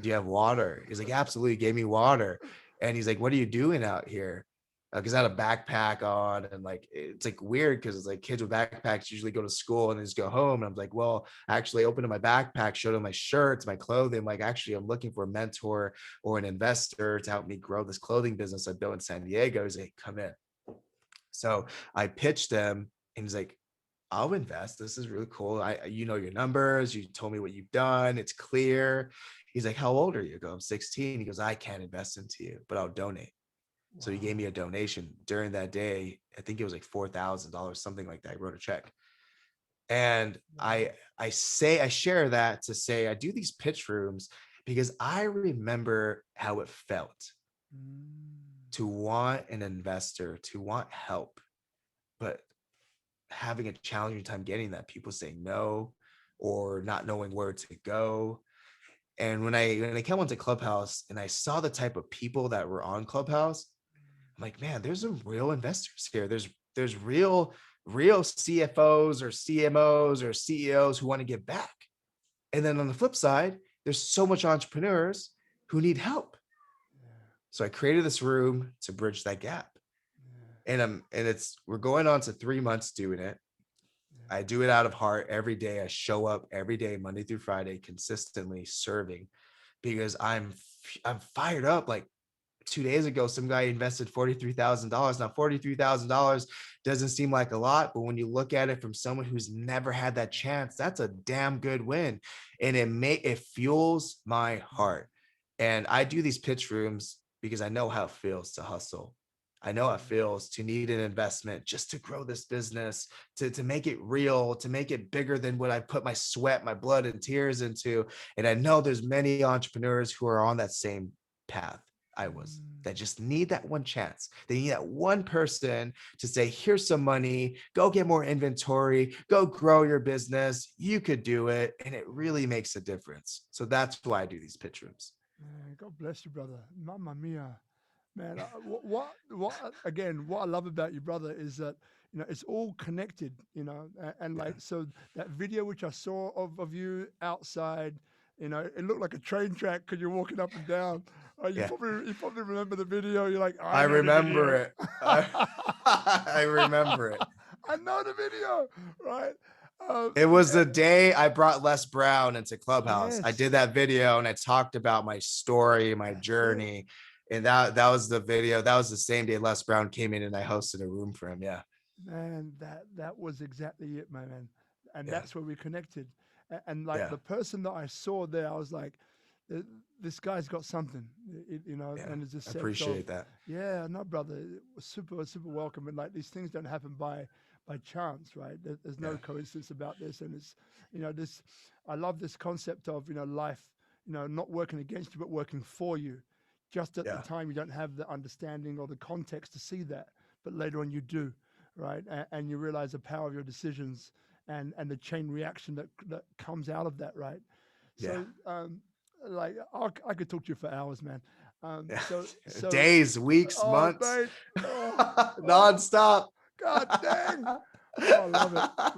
Do you have water? He's like, absolutely. He gave me water. And he's like, what are you doing out here? Because I had a backpack on, and like it's like weird because it's like kids with backpacks usually go to school and then just go home. And I'm like, well, actually, I opened up my backpack, showed him my shirts, my clothing. Like, actually, I'm looking for a mentor or an investor to help me grow this clothing business I built in San Diego. He's like, come in. So I pitched him, and he's like, I'll invest. This is really cool. You know your numbers. You told me what you've done. It's clear. He's like, how old are you? I go, I'm 16. He goes, I can't invest into you, but I'll donate. Wow. So he gave me a donation during that day. I think it was like $4,000, something like that. I wrote a check. And wow. I share that to say I do these pitch rooms because I remember how it felt to want an investor, to want help, but having a challenging time getting that, people saying no or not knowing where to go. And when I came onto Clubhouse and I saw the type of people that were on Clubhouse, I'm like, man, there's some real investors here. There's real CFOs or CMOs or CEOs who want to give back. And then on the flip side, there's so much entrepreneurs who need help. So I created this room to bridge that gap. And we're going on to 3 months doing it. I do it out of heart every day. I show up every day, Monday through Friday, consistently serving because I'm fired up. Like 2 days ago, some guy invested $43,000. Now, $43,000 doesn't seem like a lot, but when you look at it from someone who's never had that chance, that's a damn good win. And it fuels my heart. And I do these pitch rooms because I know how it feels to hustle. I know how it feels to need an investment just to grow this business, to make it real, to make it bigger than what I put my sweat, my blood and tears into. And I know there's many entrepreneurs who are on that same path I was, that just need that one chance. They need that one person to say, here's some money, go get more inventory, go grow your business. You could do it. And it really makes a difference. So that's why I do these pitch rooms. Man, God bless you, brother. Mamma mia. Man, what I love about you, brother, is that, it's all connected, and like, so that video which I saw of you outside, it looked like a train track because you're walking up and down. You probably remember the video. You're like, I remember it. I remember it. I know the video, right? It was the day I brought Les Brown into Clubhouse. Yes. I did that video and I talked about my story, my journey. And that was the video. That was the same day Les Brown came in and I hosted a room for him. Yeah. Man, that was exactly it, man. And that's where we connected. And like the person that I saw there, I was like, this guy's got something, and it's just I appreciate that. Yeah, no, brother, it was super welcome. And like, these things don't happen by chance, right? There's no coincidence about this. And it's, I love this concept of, life, not working against you, but working for you. Just at the time, you don't have the understanding or the context to see that, but later on you do, right? And you realize the power of your decisions and the chain reaction that comes out of that, right? So, like, I could talk to you for hours, man. So days, weeks, months, nonstop. God dang! Oh,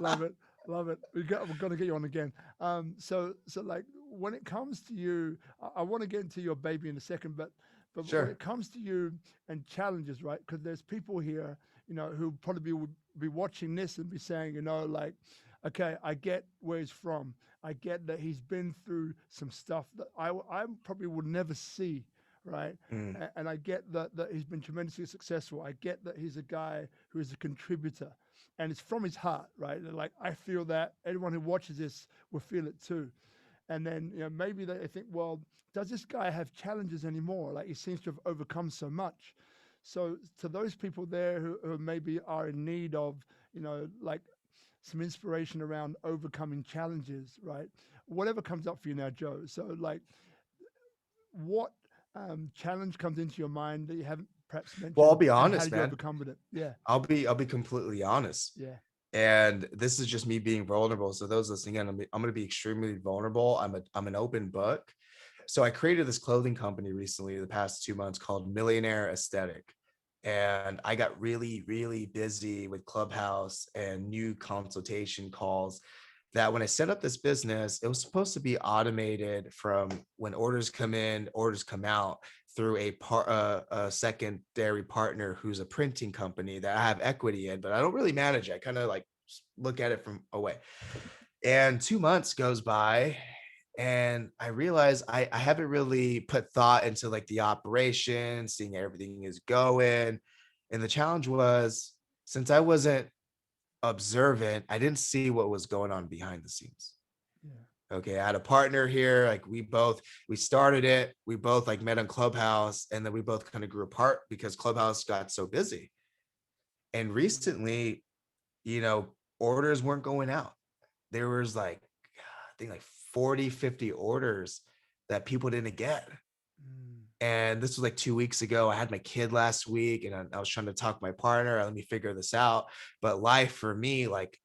love it. We're gonna get you on again. So like, when it comes to you, I want to get into your baby in a second, but sure. When it comes to you and challenges, right? Because there's people here, who probably would be watching this and be saying, like, okay, I get where he's from. I get that he's been through some stuff that I probably would never see, right? And I get that he's been tremendously successful. I get that he's a guy who is a contributor, and it's from his heart, right? Like, I feel that everyone who watches this will feel it too. And then, maybe they think, well, does this guy have challenges anymore? Like, he seems to have overcome so much. So to those people there who maybe are in need of, like, some inspiration around overcoming challenges, right? Whatever comes up for you now, Joe. So, like, what challenge comes into your mind that you haven't perhaps Well, I'll mentioned, be and how honest, did you man. overcome with it? Yeah, I'll be completely honest. yeah, And this is just me being vulnerable. So those listening in, I'm going to be extremely vulnerable. I'm an open book. So I created this clothing company recently, the past 2 months, called Millionaire Aesthetic. And I got really, really busy with Clubhouse and new consultation calls, that when I set up this business, it was supposed to be automated from when orders come in, orders come out, through a secondary partner who's a printing company that I have equity in, but I don't really manage it. I kind of like look at it from away. And 2 months goes by, and I realize I haven't really put thought into like the operation, seeing everything is going. And the challenge was, since I wasn't observant, I didn't see what was going on behind the scenes. yeah, Okay, I had a partner here. Like we started it. We both like met on Clubhouse, and then we both kind of grew apart because Clubhouse got so busy. And recently, you know, orders weren't going out. There was like, I think like 40, 50 orders that people didn't get. mm, And this was like 2 weeks ago. I had my kid last week, and I was trying to talk to my partner, let me figure this out. But life for me, like,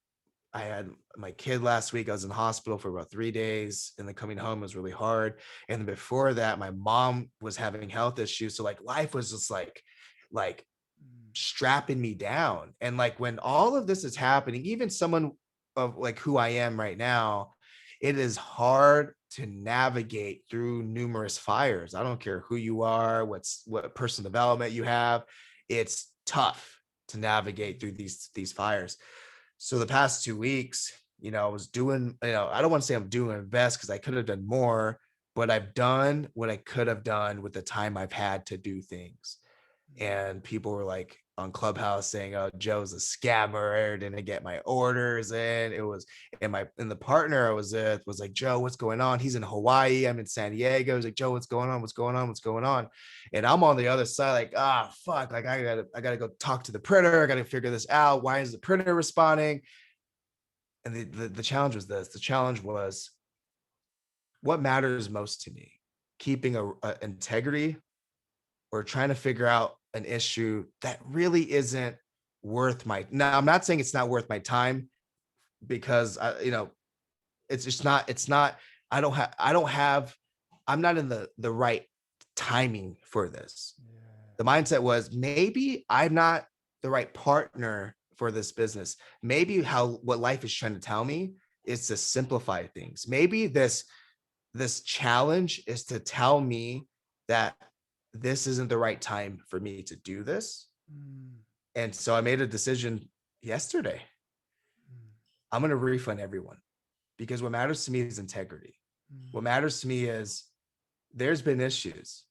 I had my kid last week. I was in the hospital for about 3 days, and then coming home was really hard. And then before that, my mom was having health issues. So like life was just like mm, strapping me down. And like when all of this is happening, even someone of like who I am right now, it is hard to navigate through numerous fires. I don't care who you are, what personal development you have. It's tough to navigate through these fires. So the past 2 weeks, I was doing, I don't want to say I'm doing my best because I could have done more, but I've done what I could have done with the time I've had to do things. mm, And people were like on Clubhouse saying, "Oh, Joe's a scammer, didn't get my orders in." It was, and the partner I was with was like, "Joe, what's going on?" He's in Hawaii, I'm in San Diego. He's like, "Joe, what's going on? What's going on? What's going on?" And I'm on the other side, like, fuck, like I gotta go talk to the printer. I gotta figure this out. Why is the printer responding? And the challenge was this. The challenge was, what matters most to me: keeping a integrity, or trying to figure out an issue that really isn't worth my. Now, I'm not saying it's not worth my time, because it's just not. It's not. I don't have. I'm not in the right timing for this. yeah, The mindset was, maybe I'm not the right partner for this business. Maybe what life is trying to tell me is to simplify things. Maybe this challenge is to tell me that this isn't the right time for me to do this. mm, And so I made a decision yesterday. mm, I'm going to refund everyone, because what matters to me is integrity. What mm, matters to me is, there's been issues,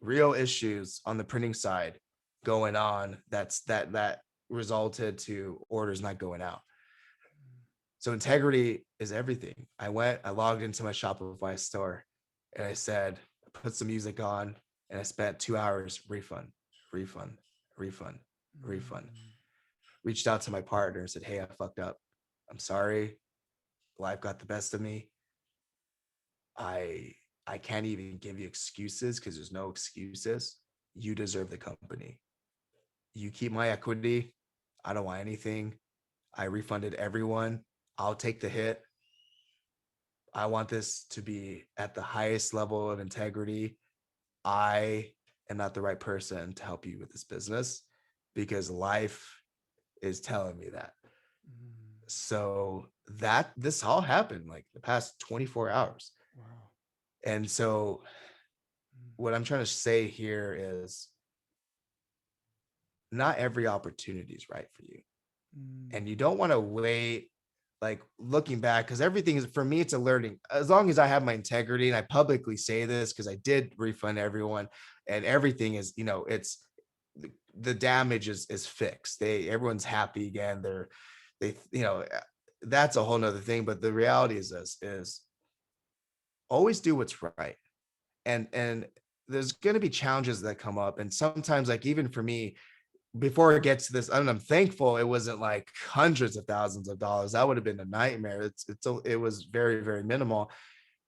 real issues on the printing side going on, that resulted to orders not going out. So integrity is everything. I logged into my Shopify store, and I said, I put some music on, and I spent 2 hours, refund, refund, refund, refund. mm, Reached out to my partner and said, "Hey, I fucked up. I'm sorry. Life got the best of me. I I can't even give you excuses, because there's no excuses. You deserve the company. You keep my equity. I don't want anything. I refunded everyone. I'll take the hit. I want this to be at the highest level of integrity. I am not the right person to help you with this business, because life is telling me that." mm. So that this all happened like the past 24 hours. Wow. And so Mm, what I'm trying to say here is, not every opportunity is right for you. mm, And you don't want to wait, like looking back, because everything is, for me, it's a learning. As long as I have my integrity, and I publicly say this because I did refund everyone, and everything is, it's the damage is fixed. Everyone's happy again. They, that's a whole nother thing. But the reality is this: is always do what's right. And there's going to be challenges that come up. And sometimes, like, even for me, before it gets to this, and I'm thankful it wasn't like hundreds of thousands of dollars. That would have been a nightmare. It was very, very minimal.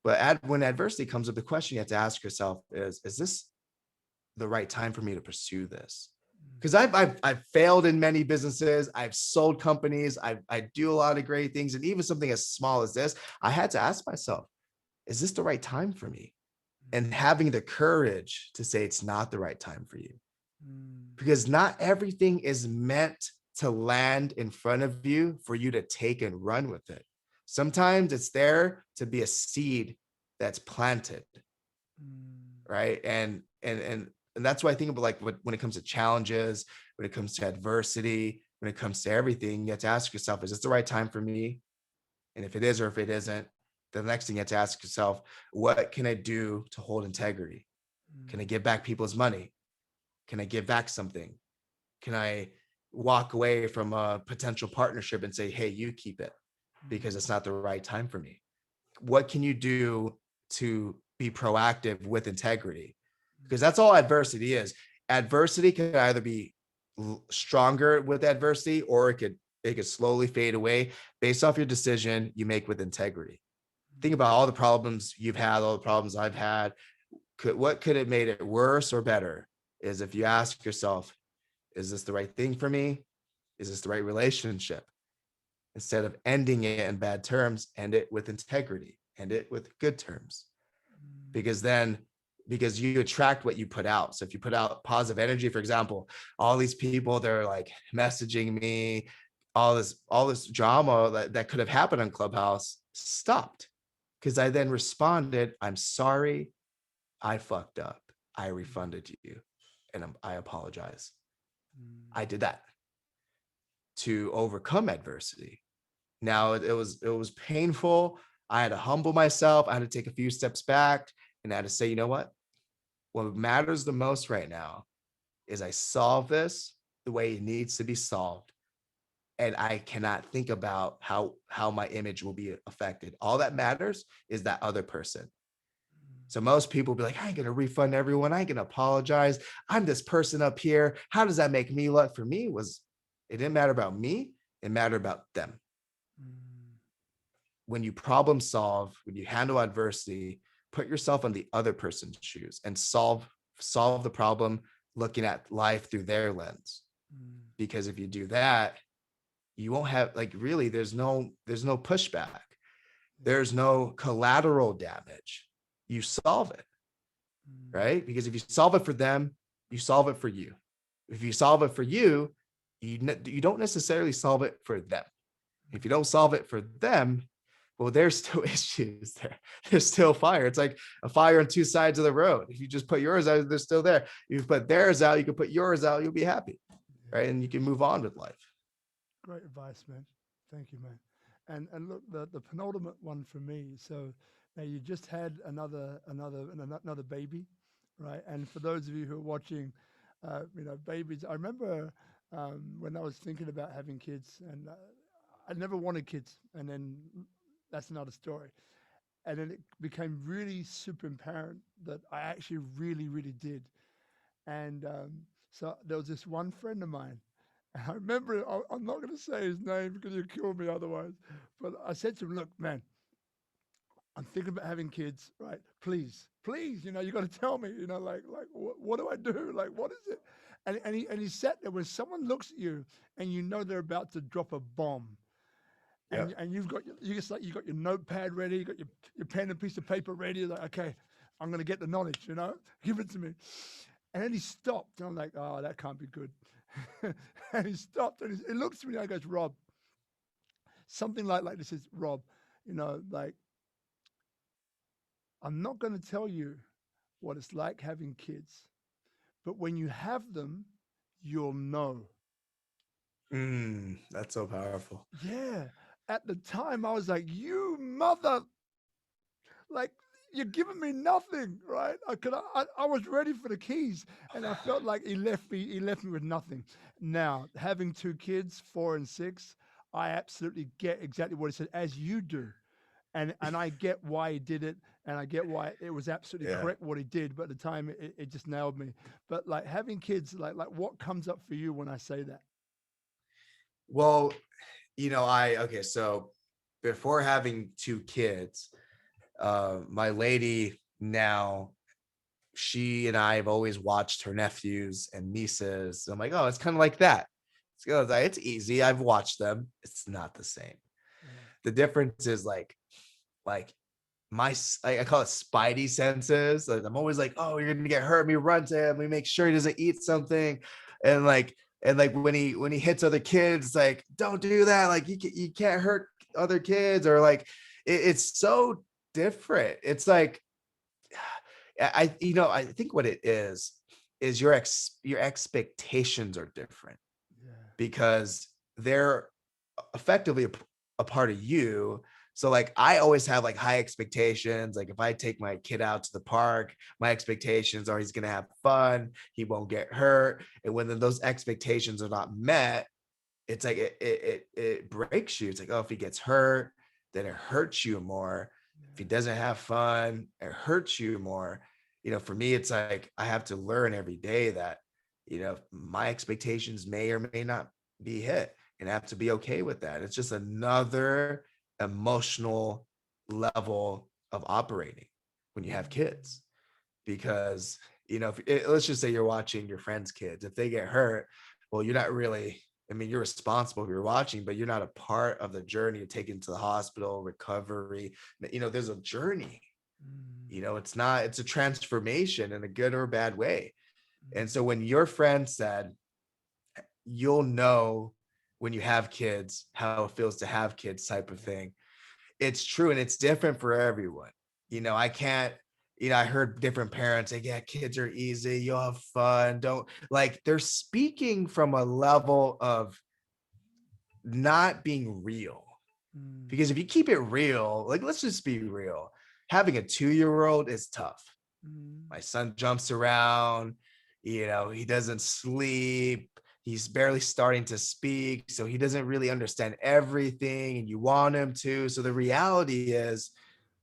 But when adversity comes up, the question you have to ask yourself is this the right time for me to pursue this? Because I've failed in many businesses. I've sold companies. I do a lot of great things. And even something as small as this, I had to ask myself, is this the right time for me? And having the courage to say it's not the right time for you. Because not everything is meant to land in front of you for you to take and run with it. Sometimes it's there to be a seed that's planted, right? And that's why I think about, like, when it comes to challenges, when it comes to adversity, when it comes to everything, you have to ask yourself, is this the right time for me? And if it is, or if it isn't, the next thing you have to ask yourself, what can I do to hold integrity? Can I give back people's money? Can I give back something? Can I walk away from a potential partnership and say, hey, you keep it because it's not the right time for me? What can you do to be proactive with integrity? Because that's all adversity is. Adversity can either be stronger with adversity, or it could slowly fade away based off your decision you make with integrity. Think about all the problems you've had, all the problems I've had. What could have made it worse or better is if you ask yourself, is this the right thing for me? Is this the right relationship? Instead of ending it in bad terms, end it with integrity, end it with good terms. Because you attract what you put out. So if you put out positive energy, for example, all these people, they're like messaging me, all this drama that could have happened on Clubhouse stopped. Because I then responded, I'm sorry, I fucked up. I refunded you and I apologize. I did that to overcome adversity. Now it was painful. I had to humble myself. I had to take a few steps back and I had to say, you know what matters the most right now is I solve this the way it needs to be solved. And I cannot think about how my image will be affected. All that matters is that other person. So most people be like, I ain't going to refund everyone. I ain't going to apologize. I'm this person up here. How does that make me look? For me, it didn't matter about me. It mattered about them. When you problem solve, when you handle adversity, put yourself on the other person's shoes and solve the problem looking at life through their lens. Because if you do that, you won't have, like, really, there's no pushback. There's no collateral damage. You solve it, right? Because if you solve it for them, you solve it for you. If you solve it for you, you don't necessarily solve it for them. If you don't solve it for them, well, there's still issues there. There's still fire. It's like a fire on two sides of the road. If you just put yours out, they're still there. If you put theirs out, you can put yours out, you'll be happy, right? And you can move on with life. Great advice, man. Thank you, man. And look, the penultimate one for me. So now you just had another baby, right? And for those of you who are watching, babies. I remember when I was thinking about having kids, and I never wanted kids, and then that's another story. And then it became really super apparent that I actually really, really did. And so there was this one friend of mine. And I remember, I'm not going to say his name because he'll kill me otherwise. But I said to him, look, man, I'm thinking about having kids, right? Please, you got to tell me, like what do I do? Like, what is it? And he sat there when someone looks at you and they're about to drop a bomb. And, Yeah. and you've got you got your notepad ready, you got your pen and piece of paper ready. Like, okay, I'm going to get the knowledge, give it to me. And then he stopped. And I'm like, oh, that can't be good. And he stopped and he looks at me and he goes, Rob, something like this is, Rob, like, I'm not going to tell you what it's like having kids, but when you have them, you'll know. That's so powerful. Yeah. At the time, I was like, you mother, like, you're giving me nothing, right? I was ready for the keys, and I felt like he left me with nothing. Now, having two kids, 4 and 6, I absolutely get exactly what he said, as you do. and I get why he did it, and I get why it was absolutely Yeah. correct what he did. But at the time, it just nailed me. But like having kids, like what comes up for you when I say that? Well, okay, so before having two kids, my lady now, she and I have always watched her nephews and nieces. I'm like, oh, it's kind of like that. It's easy. I've watched them. It's not the same. Yeah. The difference is like I call it spidey senses. Like I'm always like, oh, you're gonna get hurt. We run to him. We make sure he doesn't eat something, and like when he hits other kids, like don't do that. Like you can't hurt other kids, or like it's so different. It's like I think what it is your expectations are different Yeah. because they're effectively a part of you. So like I always have like high expectations. Like if I take my kid out to the park, my expectations are he's gonna have fun, he won't get hurt. And when those expectations are not met, it's like it breaks you. It's like, oh, if he gets hurt, then it hurts you more. If he doesn't have fun, it hurts you more. For me, it's like I have to learn every day that, my expectations may or may not be hit, and I have to be okay with that. It's just another emotional level of operating when you have kids. Because, let's just say you're watching your friends' kids. If they get hurt, well, you're not really, I mean, you're responsible if you're watching, but you're not a part of the journey of taking to the hospital, recovery. There's a journey. It's a transformation in a good or bad way. And so when your friend said, you'll know when you have kids, how it feels to have kids type of thing, it's true. And it's different for everyone. I can't, I heard different parents say, yeah, kids are easy. You'll have fun. Don't like, they're speaking from a level of not being real. Because if you keep it real, like, let's just be real. Having a 2-year-old is tough. My son jumps around, he doesn't sleep. He's barely starting to speak. So he doesn't really understand everything, and you want him to. So the reality is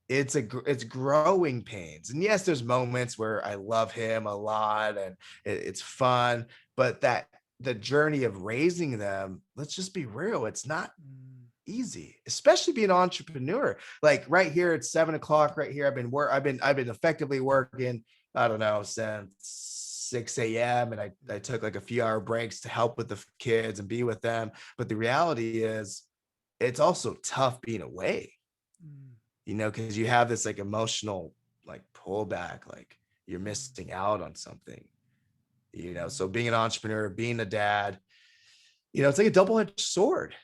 it's growing pains. And yes, there's moments where I love him a lot and it's fun, but the journey of raising them, let's just be real, it's not easy, especially being an entrepreneur. Like right here, it's 7 o'clock right here. I've been effectively working, I don't know, since 6 a.m. And I took like a few hour breaks to help with the kids and be with them. But the reality is it's also tough being away, because you have this like emotional like pullback, like you're missing out on something, so being an entrepreneur, being a dad, it's like a double-edged sword,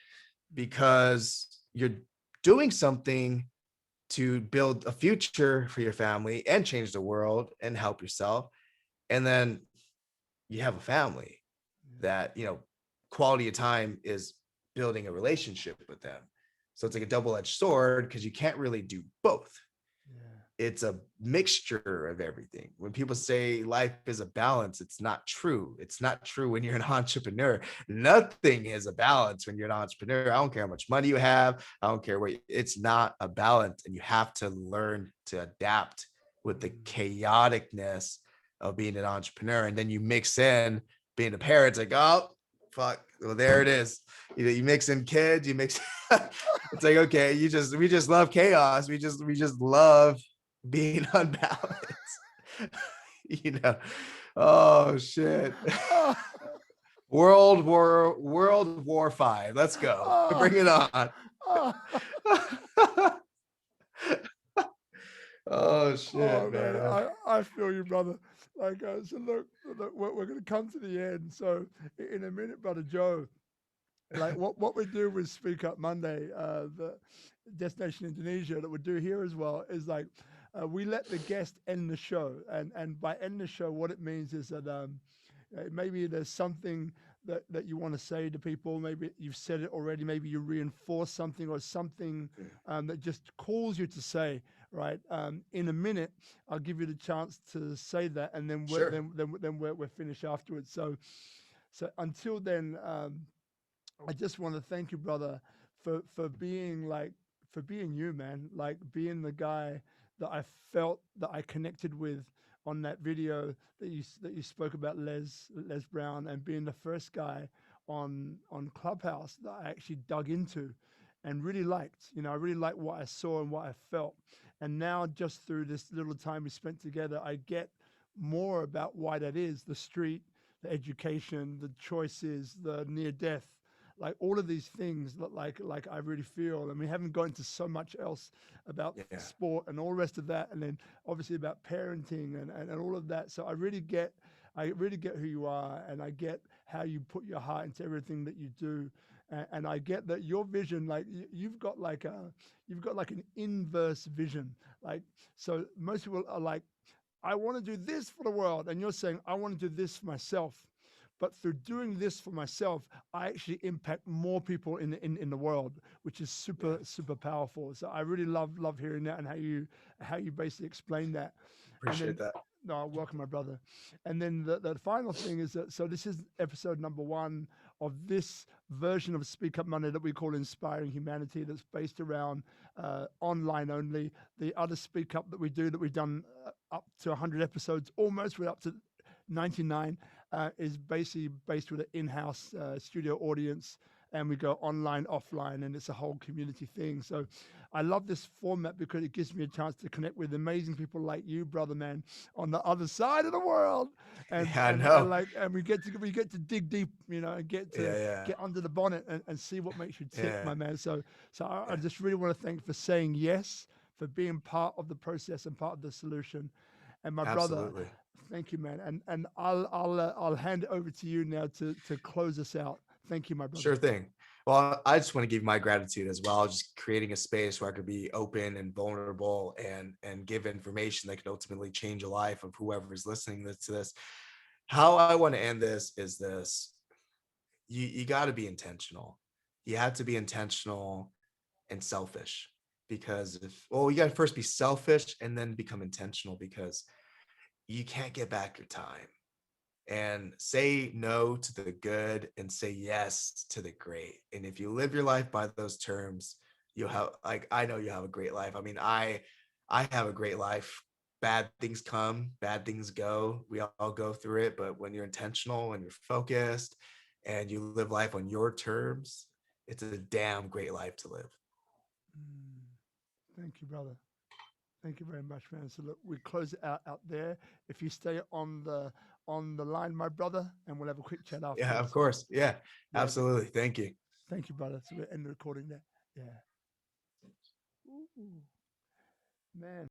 because you're doing something to build a future for your family and change the world and help yourself. And then you have a family that, quality of time is building a relationship with them. So it's like a double-edged sword because you can't really do both. It's a mixture of everything. When people say life is a balance, it's not true. It's not true when you're an entrepreneur. Nothing is a balance when you're an entrepreneur. I don't care how much money you have. I don't care what, it's not a balance. And you have to learn to adapt with the chaoticness of being an entrepreneur. And then you mix in being a parent. It's like, oh, fuck. Well, there it is. You mix in kids, you mix. It's like, okay, we just love chaos. We just love being unbalanced. Oh shit. World War V. Let's go. Bring it on. Oh shit, man. I feel you, brother. Like, so look, we're going to come to the end. So in a minute, brother Joe, like what we do with SpeakuP Monday, the Destination Indonesia that we do here as well, is like we let the guest end the show, and by end the show, what it means is that maybe there's something that you want to say to people. Maybe you've said it already. Maybe you reinforce something or something that just calls you to say. Right. In a minute, I'll give you the chance to say that, and then Sure. we're finished afterwards. So until then. I just want to thank you, brother, for being like for being you, man. Like being the guy that I felt that I connected with on that video that you spoke about, Les Brown, and being the first guy on Clubhouse that I actually dug into and really liked. You know, I really liked what I saw and what I felt. And now, just through this little time we spent together, I get more about why that is: the street, the education, the choices, the near death, like all of these things that like I really feel. And we haven't gone into so much else about Yeah. sport and all the rest of that, and then obviously about parenting and all of that. So I really get who you are, and I get how you put your heart into everything that you do. And I get that your vision, like you've got like an inverse vision. Like, so most people are like, I want to do this for the world, and you're saying I want to do this for myself. But through doing this for myself, I actually impact more people in the world, which is super powerful. So I really love hearing that, and how you basically explain that. Appreciate that. No, welcome, my brother. And then the final thing is that, so this is episode number 1 of this version of SpeakuP Monday that we call Inspiring Humanity, that's based around online only. The other SpeakuP that we've done up to 100 episodes, almost, we're up to 99, is basically based with an in-house studio audience, and we go online, offline, and it's a whole community thing. So I love this format because it gives me a chance to connect with amazing people like you, brother man, on the other side of the world. And, Yeah, I and, know. and we get to dig deep, you know, and get under the bonnet and see what makes you tick, my man. So I just really want to thank you for saying yes, for being part of the process and part of the solution. And my brother, thank you, man. And I'll hand it over to you now to close us out. Thank you, my brother. Sure thing. Well, I just want to give my gratitude as well, just creating a space where I could be open and vulnerable and give information that could ultimately change a life of whoever's listening to this. How I want to end this is this: you got to be intentional. You have to be intentional and selfish, because you got to first be selfish and then become intentional, because you can't get back your time. And say no to the good and say yes to the great. And if you live your life by those terms, you'll have, like, I know you have a great life. I mean, I have a great life. Bad things come, bad things go. We all go through it. But when you're intentional and you're focused and you live life on your terms, it's a damn great life to live. Thank you, brother. Thank you very much, man. So look, we close it out there. If you stay on the line, my brother, and we'll have a quick chat afterwards. Yeah, of course. Yeah, absolutely. Thank you. Thank you, brother. So we'll end the recording there. Yeah. Ooh, man.